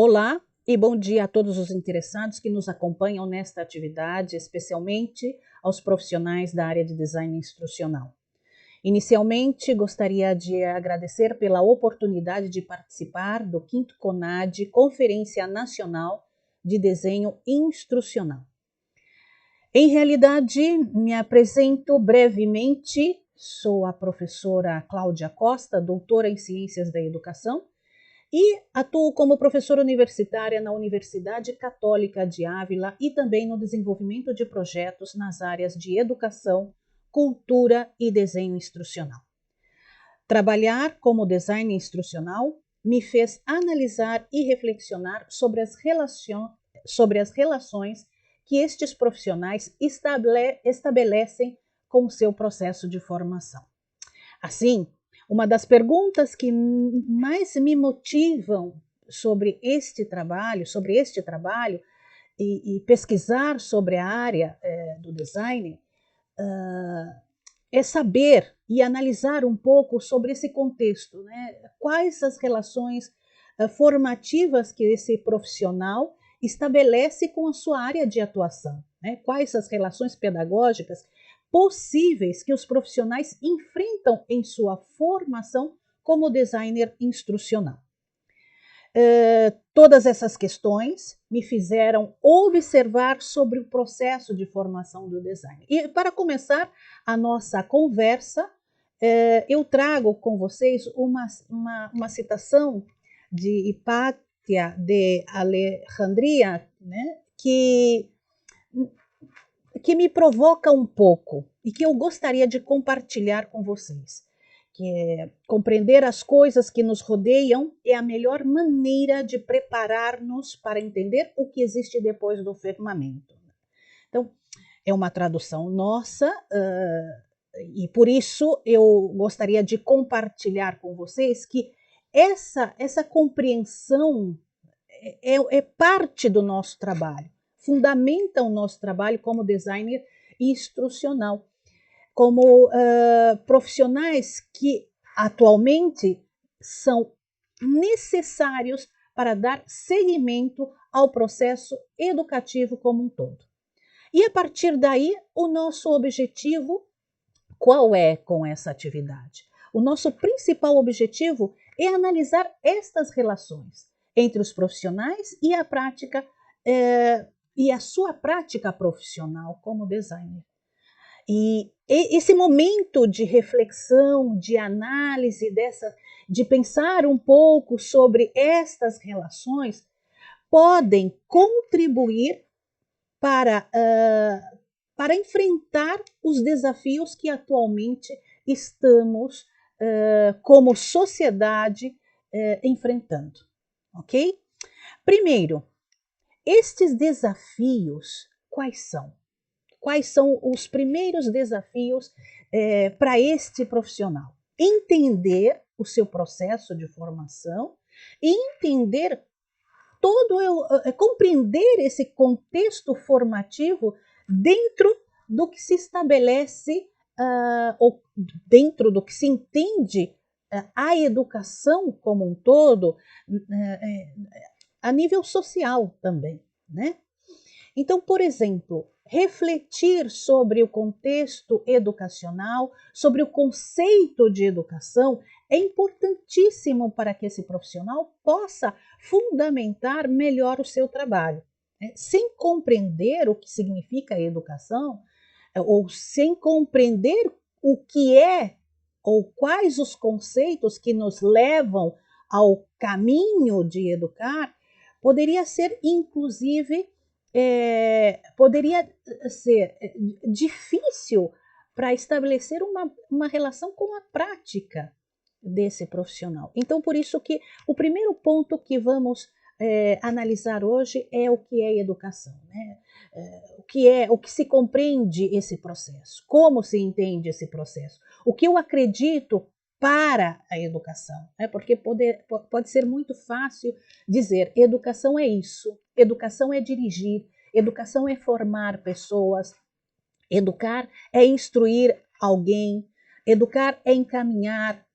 Olá e bom dia a todos os interessados que nos acompanham nesta atividade, especialmente aos profissionais da área de design instrucional. Inicialmente, gostaria de agradecer pela oportunidade de participar do 5º CONAD, Conferência Nacional de Desenho Instrucional. Em realidade, me apresento brevemente, sou a professora Cláudia Costa, doutora em Ciências da Educação, e atuo como professora universitária na Universidade Católica de Ávila e também no desenvolvimento de projetos nas áreas de educação, cultura e desenho instrucional. Trabalhar como design instrucional me fez analisar e reflexionar sobre as relações que estes profissionais estabelecem com o seu processo de formação. Assim, uma das perguntas que mais me motivam sobre este trabalho e pesquisar sobre a área do design é saber e analisar um pouco sobre esse contexto, né? Quais as relações formativas que esse profissional estabelece com a sua área de atuação, né? Quais as relações pedagógicas possíveis que os profissionais enfrentam em sua formação como designer instrucional. Todas essas questões me fizeram observar sobre o processo de formação do design. E para começar a nossa conversa, eu trago com vocês uma citação de Hipátia de Alejandria, né, que me provoca um pouco e que eu gostaria de compartilhar com vocês, que é compreender as coisas que nos rodeiam é a melhor maneira de preparar-nos para entender o que existe depois do firmamento. Então, é uma tradução nossa e por isso eu gostaria de compartilhar com vocês que essa compreensão é parte do nosso trabalho. Fundamenta o nosso trabalho como designer instrucional, como profissionais que atualmente são necessários para dar seguimento ao processo educativo como um todo. E a partir daí, o nosso objetivo, qual é com essa atividade? O nosso principal objetivo é analisar estas relações entre os profissionais e a prática e a sua prática profissional como designer. E esse momento de reflexão, de análise, de pensar um pouco sobre estas relações, podem contribuir para enfrentar os desafios que atualmente estamos, como sociedade, enfrentando. Ok? Primeiro, estes desafios, quais são? Quais são os primeiros desafios para este profissional? Entender o seu processo de formação e entender compreender esse contexto formativo dentro do que se estabelece ou dentro do que se entende a educação como um todo, a nível social também, né? Então, por exemplo, refletir sobre o contexto educacional, sobre o conceito de educação, é importantíssimo para que esse profissional possa fundamentar melhor o seu trabalho. Sem compreender o que significa a educação, ou sem compreender o que é ou quais os conceitos que nos levam ao caminho de educar, poderia ser, inclusive, poderia ser difícil para estabelecer uma relação com a prática desse profissional. Então, por isso que o primeiro ponto que vamos analisar hoje é o que é educação, né? O que se compreende esse processo, como se entende esse processo, o que eu acredito para a educação, né? Porque pode ser muito fácil dizer educação é isso, educação é dirigir, educação é formar pessoas, educar é instruir alguém, educar é encaminhar,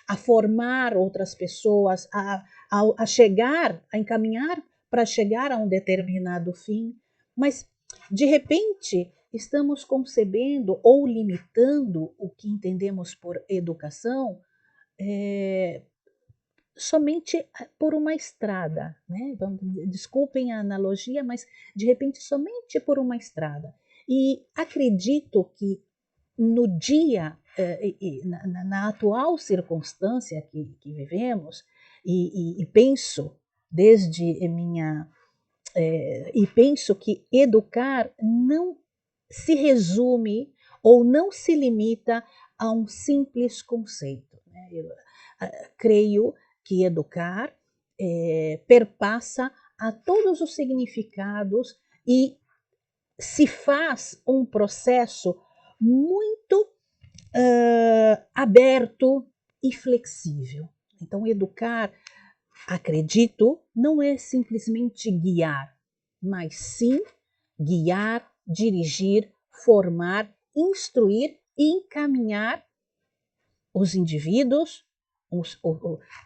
a formar outras pessoas, a chegar, a encaminhar para chegar a um determinado fim, mas de repente estamos concebendo ou limitando o que entendemos por educação somente por uma estrada, né? Desculpem a analogia, mas de repente somente por uma estrada. E acredito que no dia, na atual circunstância que vivemos, e penso desde minha. E penso que educar não se resume ou não se limita a um simples conceito, né? Eu creio que educar perpassa a todos os significados e se faz um processo muito aberto e flexível. Então, educar, acredito, não é simplesmente guiar, mas sim guiar, dirigir, formar, instruir e encaminhar os indivíduos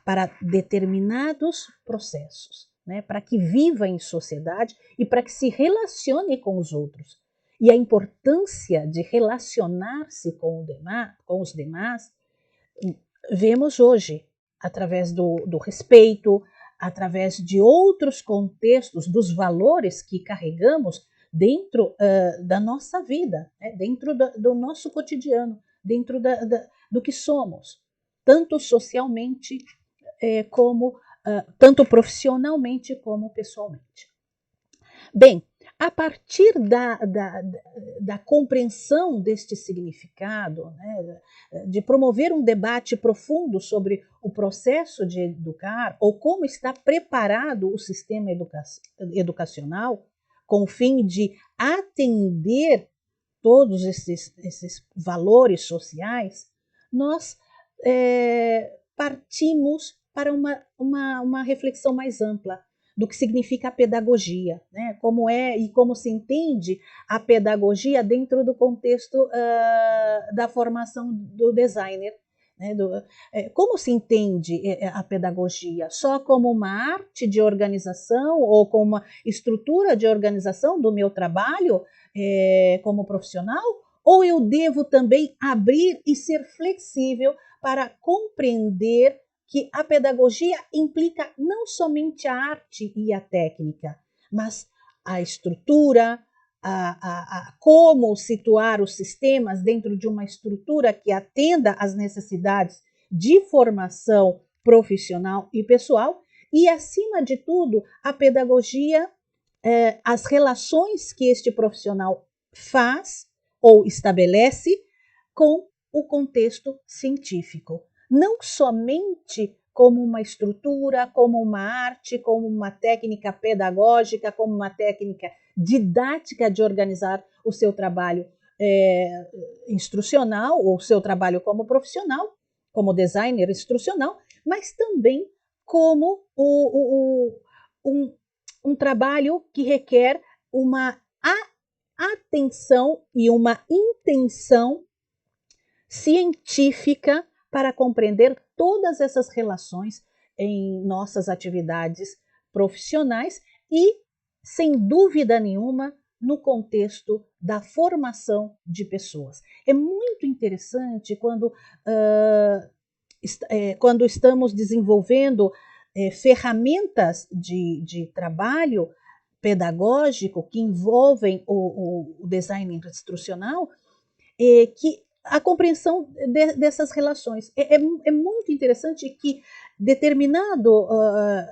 para determinados processos, né? Para que viva em sociedade e para que se relacione com os outros. E a importância de relacionar-se com os demais, vemos hoje, através do respeito, através de outros contextos, dos valores que carregamos dentro da nossa vida, né? Dentro do nosso cotidiano, dentro do que somos, tanto socialmente como tanto profissionalmente como pessoalmente. Bem, a partir da compreensão deste significado, né, de promover um debate profundo sobre o processo de educar ou como está preparado o sistema educacional com o fim de atender todos esses valores sociais, nós partimos para uma reflexão mais ampla do que significa a pedagogia, né? Como é e como se entende a pedagogia dentro do contexto da formação do designer. Né? Como se entende a pedagogia? Só como uma arte de organização ou como uma estrutura de organização do meu trabalho como profissional? Ou eu devo também abrir e ser flexível para compreender que a pedagogia implica não somente a arte e a técnica, mas a estrutura, como situar os sistemas dentro de uma estrutura que atenda às necessidades de formação profissional e pessoal, e, acima de tudo, a pedagogia, as relações que este profissional faz ou estabelece com o contexto científico. Não somente como uma estrutura, como uma arte, como uma técnica pedagógica, como uma técnica didática de organizar o seu trabalho instrucional, ou o seu trabalho como profissional, como designer instrucional, mas também como um trabalho que requer uma atenção e uma intenção científica para compreender todas essas relações em nossas atividades profissionais e, sem dúvida nenhuma, no contexto da formação de pessoas. É muito interessante quando estamos desenvolvendo ferramentas de trabalho pedagógico que envolvem o design instrucional, que a compreensão dessas relações. É muito interessante que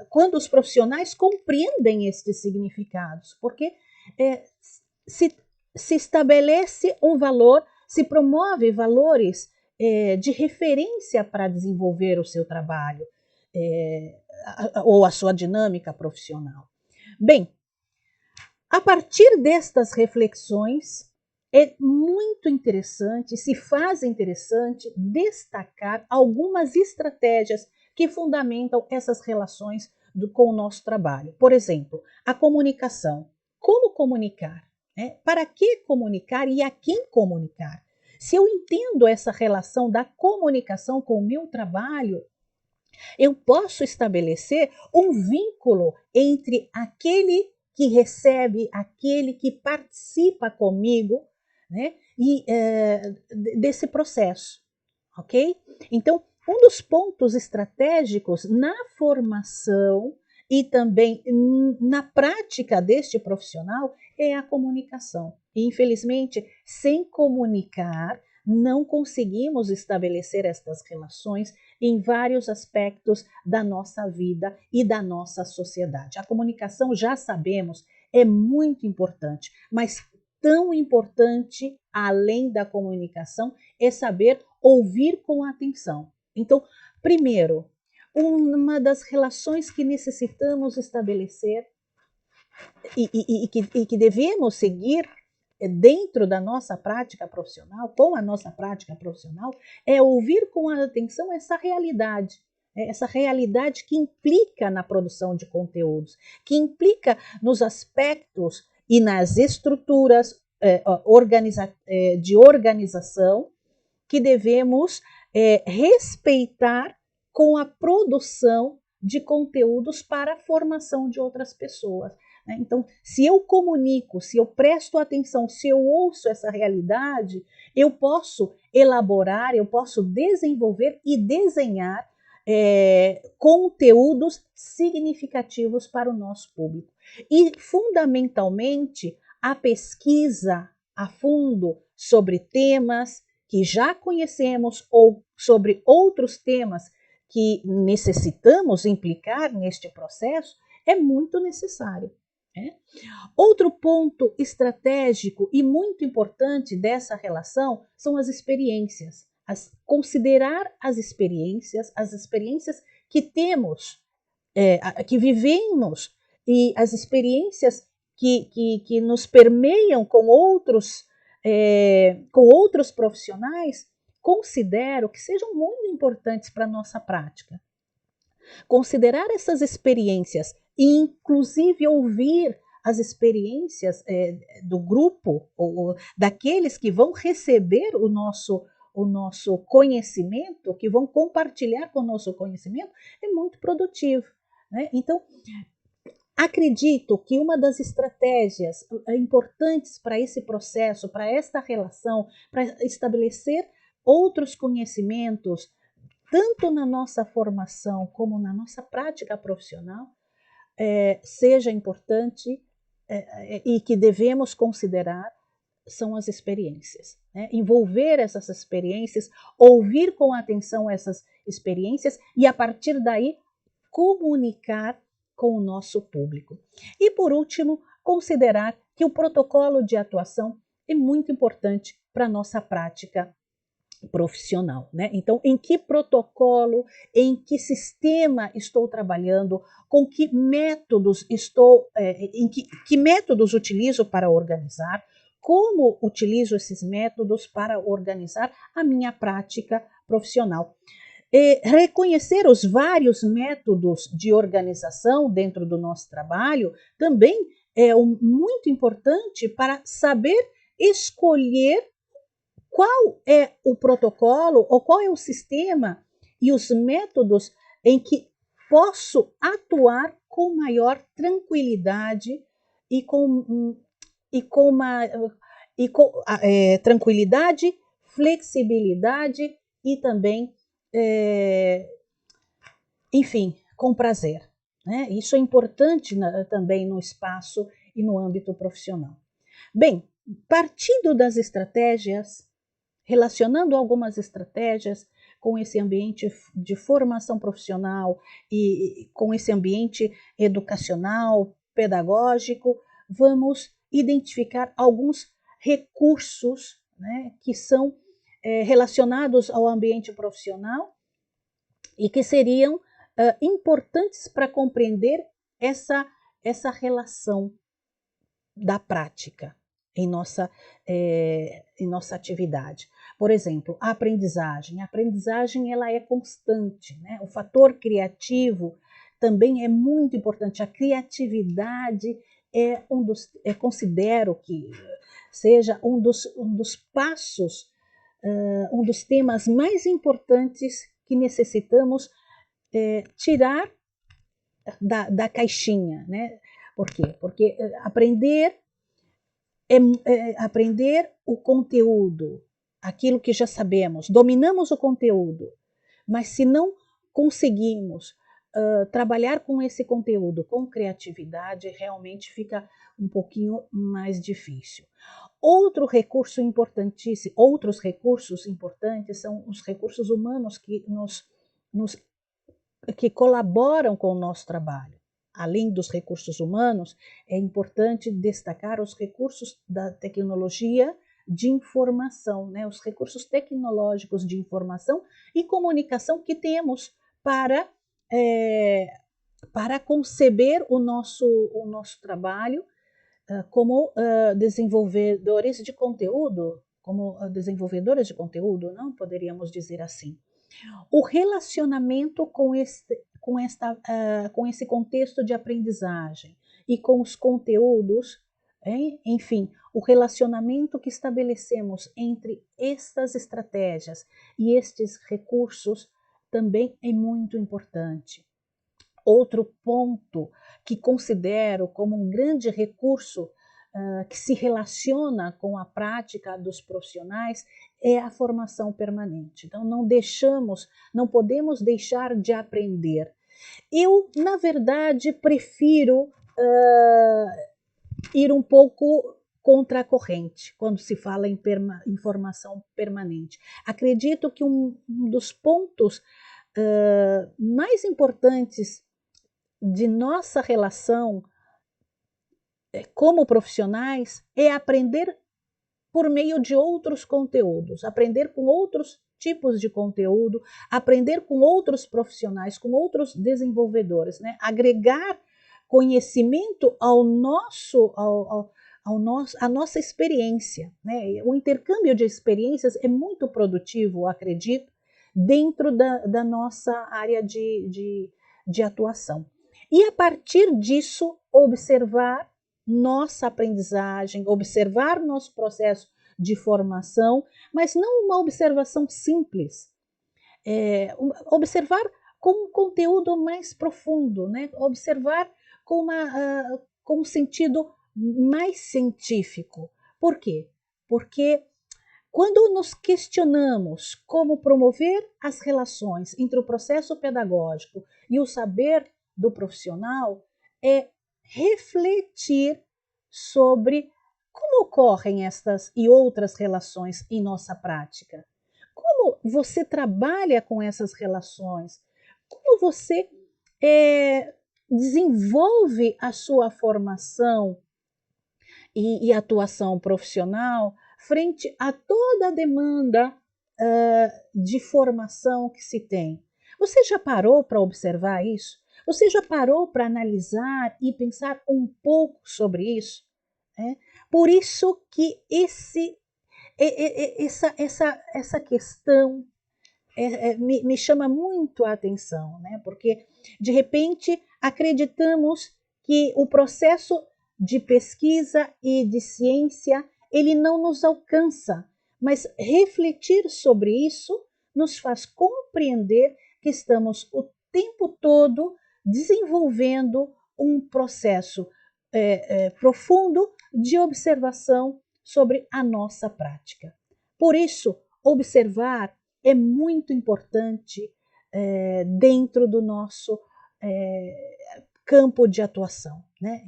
quando os profissionais compreendem estes significados, porque se estabelece um valor, se promove valores de referência para desenvolver o seu trabalho ou a sua dinâmica profissional. Bem, a partir destas reflexões, é muito interessante, se faz interessante destacar algumas estratégias que fundamentam essas relações com o nosso trabalho. Por exemplo, a comunicação. Como comunicar? Né? Para que comunicar e a quem comunicar? Se eu entendo essa relação da comunicação com o meu trabalho, eu posso estabelecer um vínculo entre aquele que recebe, aquele que participa comigo, né, e desse processo, ok? Então, um dos pontos estratégicos na formação e também na prática deste profissional é a comunicação. E, infelizmente, sem comunicar, não conseguimos estabelecer estas relações em vários aspectos da nossa vida e da nossa sociedade. A comunicação, já sabemos, é muito importante, mas tão importante, além da comunicação, é saber ouvir com atenção. Então, primeiro, uma das relações que necessitamos estabelecer e que devemos seguir dentro da nossa prática profissional, com a nossa prática profissional, é ouvir com atenção essa realidade que implica na produção de conteúdos, que implica nos aspectos e nas estruturas de organização que devemos respeitar com a produção de conteúdos para a formação de outras pessoas. Então, se eu comunico, se eu presto atenção, se eu ouço essa realidade, eu posso elaborar, eu posso desenvolver e desenhar conteúdos significativos para o nosso público. E, fundamentalmente, a pesquisa a fundo sobre temas que já conhecemos ou sobre outros temas que necessitamos implicar neste processo é muito necessário. Outro ponto estratégico e muito importante dessa relação são as experiências. Considerar as experiências que temos, que vivemos, e as experiências que nos permeiam com outros profissionais, considero que sejam muito importantes para a nossa prática. Considerar essas experiências e, inclusive, ouvir as experiências do grupo, ou daqueles que vão receber o nosso conhecimento, que vão compartilhar com o nosso conhecimento, é muito produtivo. Né? Então, acredito que uma das estratégias importantes para esse processo, para esta relação, para estabelecer outros conhecimentos, tanto na nossa formação como na nossa prática profissional, seja importante e que devemos considerar, são as experiências. Né? Envolver essas experiências, ouvir com atenção essas experiências e, a partir daí, comunicar com o nosso público. E, por último, considerar que o protocolo de atuação é muito importante para a nossa prática profissional, né? Então, em que protocolo, em que sistema estou trabalhando, com que métodos que métodos utilizo para organizar, como utilizo esses métodos para organizar a minha prática profissional. Reconhecer os vários métodos de organização dentro do nosso trabalho também é muito importante para saber escolher qual é o protocolo ou qual é o sistema e os métodos em que posso atuar com maior tranquilidade e com tranquilidade, flexibilidade e também, enfim, com prazer. Né? Isso é importante também no espaço e no âmbito profissional. Bem, partindo das estratégias, relacionando algumas estratégias com esse ambiente de formação profissional e com esse ambiente educacional, pedagógico, vamos identificar alguns recursos, né, que são relacionados ao ambiente profissional e que seriam importantes para compreender essa relação da prática em nossa atividade. Por exemplo, a aprendizagem. A aprendizagem ela é constante, né? O fator criativo também é muito importante. A criatividade considero que seja um dos passos um dos temas mais importantes que necessitamos tirar da caixinha, né? Por quê? Porque aprender o conteúdo, aquilo que já sabemos, dominamos o conteúdo, mas se não conseguimos trabalhar com esse conteúdo com criatividade, realmente fica um pouquinho mais difícil. Outros recursos importantes são os recursos humanos que colaboram com o nosso trabalho. Além dos recursos humanos, é importante destacar os recursos da tecnologia de informação, né? Os recursos tecnológicos de informação e comunicação que temos para conceber o nosso trabalho como desenvolvedores de conteúdo, não poderíamos dizer assim. O relacionamento com esse contexto de aprendizagem e com os conteúdos, enfim, o relacionamento que estabelecemos entre estas estratégias e estes recursos também é muito importante. Outro ponto que considero como um grande recurso que se relaciona com a prática dos profissionais é a formação permanente. Então, não podemos deixar de aprender. Eu, na verdade, prefiro ir um pouco contra a corrente quando se fala em formação permanente. Acredito que um dos pontos mais importantes de nossa relação como profissionais é aprender por meio de outros conteúdos, aprender com outros tipos de conteúdo, aprender com outros profissionais, com outros desenvolvedores, né? Agregar conhecimento à nossa experiência, né? O intercâmbio de experiências é muito produtivo, acredito, dentro da nossa área de atuação. E a partir disso, observar nossa aprendizagem, observar nosso processo de formação, mas não uma observação simples, observar com um conteúdo mais profundo, né? Observar com um sentido mais científico. Por quê? Porque quando nos questionamos como promover as relações entre o processo pedagógico e o saber do profissional, é refletir sobre como ocorrem estas e outras relações em nossa prática. Como você trabalha com essas relações? Como você desenvolve a sua formação e atuação profissional frente a toda a demanda de formação que se tem? Você já parou para observar isso? Você já parou para analisar e pensar um pouco sobre isso? Por isso que essa questão me chama muito a atenção, né? Porque, de repente, acreditamos que o processo de pesquisa e de ciência ele não nos alcança, mas refletir sobre isso nos faz compreender que estamos o tempo todo desenvolvendo um processo profundo de observação sobre a nossa prática. Por isso, observar é muito importante dentro do nosso campo de atuação, né?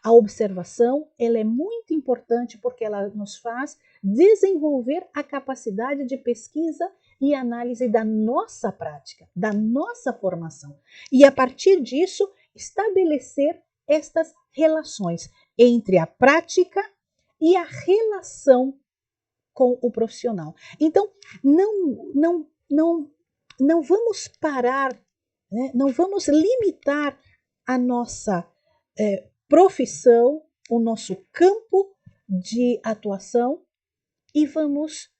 A observação ela é muito importante porque ela nos faz desenvolver a capacidade de pesquisa e análise da nossa prática, da nossa formação. E a partir disso, estabelecer estas relações entre a prática e a relação com o profissional. Então, não vamos parar, né? Não vamos limitar a nossa profissão, o nosso campo de atuação e vamos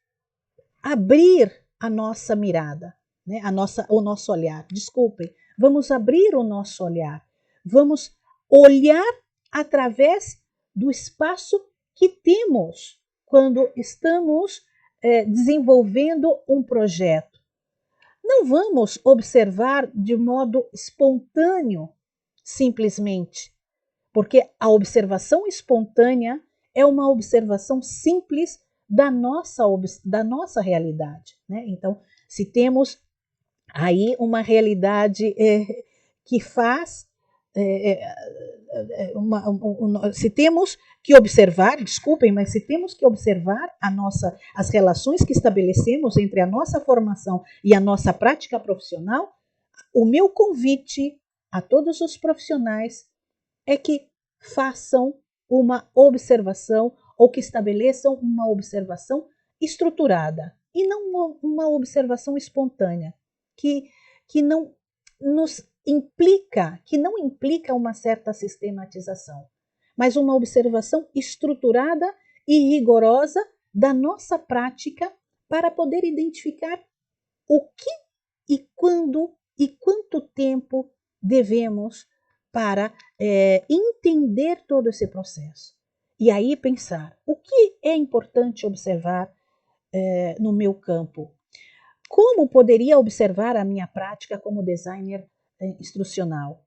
abrir a nossa mirada, né? O nosso olhar. Desculpem, vamos abrir o nosso olhar. Vamos olhar através do espaço que temos quando estamos desenvolvendo um projeto. Não vamos observar de modo espontâneo, simplesmente, porque a observação espontânea é uma observação simples da nossa realidade, né? Então, se temos aí uma realidade que faz se temos que observar, desculpem, mas se temos que observar as relações que estabelecemos entre a nossa formação e a nossa prática profissional, o meu convite a todos os profissionais é que façam uma observação ou que estabeleçam uma observação estruturada e não uma observação espontânea, que não nos implica, que não implica uma certa sistematização, mas uma observação estruturada e rigorosa da nossa prática para poder identificar o que e quando e quanto tempo devemos para entender todo esse processo. E aí pensar, o que é importante observar no meu campo? Como poderia observar a minha prática como designer instrucional?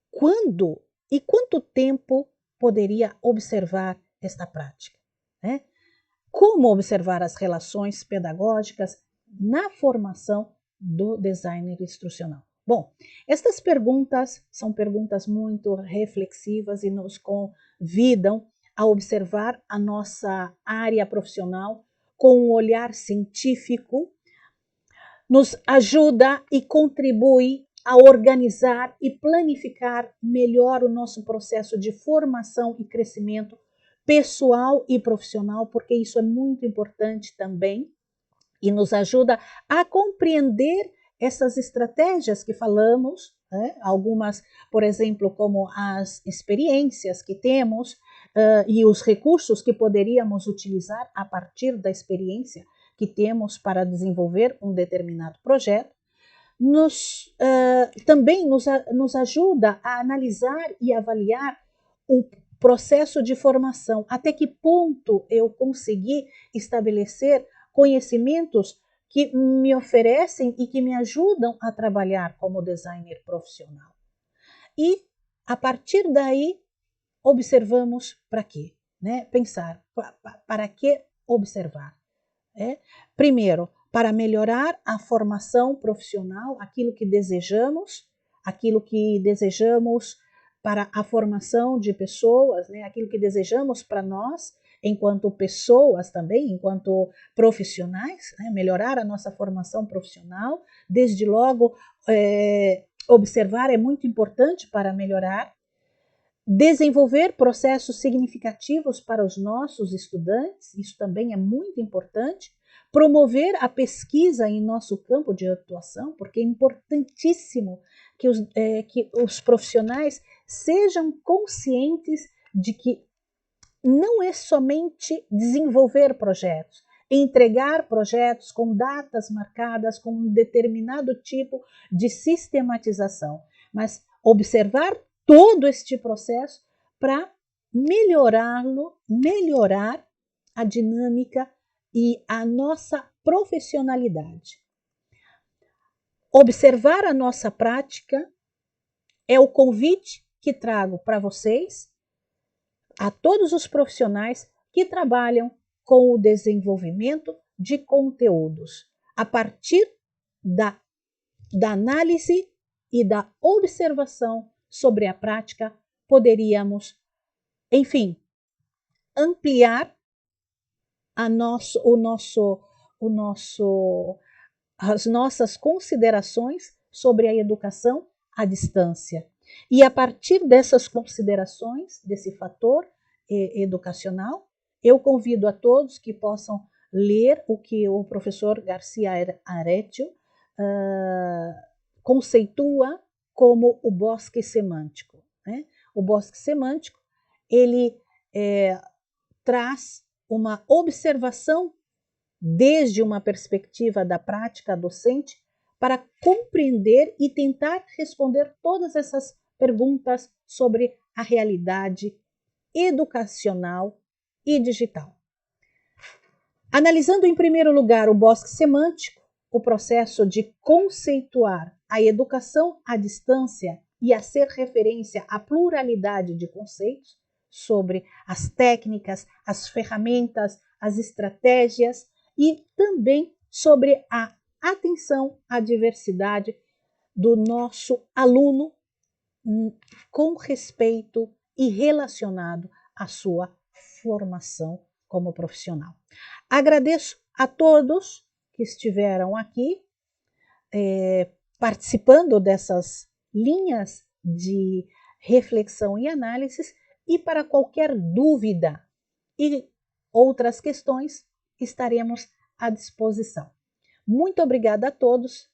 Quando e quanto tempo poderia observar esta prática? Né? Como observar as relações pedagógicas na formação do designer instrucional? Bom, estas perguntas são perguntas muito reflexivas e nos convidam a observar a nossa área profissional com um olhar científico, nos ajuda e contribui a organizar e planificar melhor o nosso processo de formação e crescimento pessoal e profissional, porque isso é muito importante também, e nos ajuda a compreender essas estratégias que falamos, né? Algumas, por exemplo, como as experiências que temos e os recursos que poderíamos utilizar a partir da experiência que temos para desenvolver um determinado projeto, também nos ajuda a analisar e avaliar o processo de formação, até que ponto eu consegui estabelecer conhecimentos que me oferecem e que me ajudam a trabalhar como designer profissional. E, a partir daí, observamos para quê? Né? Pensar, para que observar? Primeiro, para melhorar a formação profissional, aquilo que desejamos para a formação de pessoas, né? Aquilo que desejamos para nós, enquanto pessoas também, enquanto profissionais, né? Melhorar a nossa formação profissional, desde logo, observar é muito importante para melhorar, desenvolver processos significativos para os nossos estudantes, isso também é muito importante, promover a pesquisa em nosso campo de atuação, porque é importantíssimo que os profissionais sejam conscientes de que não é somente desenvolver projetos, entregar projetos com datas marcadas, com um determinado tipo de sistematização, mas observar todo este processo para melhorar a dinâmica e a nossa profissionalidade. Observar a nossa prática é o convite que trago para vocês, a todos os profissionais que trabalham com o desenvolvimento de conteúdos, a partir da análise e da observação sobre a prática, poderíamos, enfim, ampliar as nossas considerações sobre a educação à distância. E a partir dessas considerações, desse fator educacional, eu convido a todos que possam ler o que o professor Garcia Aretio conceitua como o bosque semântico. Né? O bosque semântico, ele traz uma observação desde uma perspectiva da prática docente para compreender e tentar responder todas essas perguntas sobre a realidade educacional e digital. Analisando em primeiro lugar o bosque semântico, o processo de conceituar a educação à distância e a ser referência à pluralidade de conceitos sobre as técnicas, as ferramentas, as estratégias e também sobre a atenção à diversidade do nosso aluno com respeito e relacionado à sua formação como profissional. Agradeço a todos que estiveram aqui participando dessas linhas de reflexão e análise, e para qualquer dúvida e outras questões estaremos à disposição. Muito obrigada a todos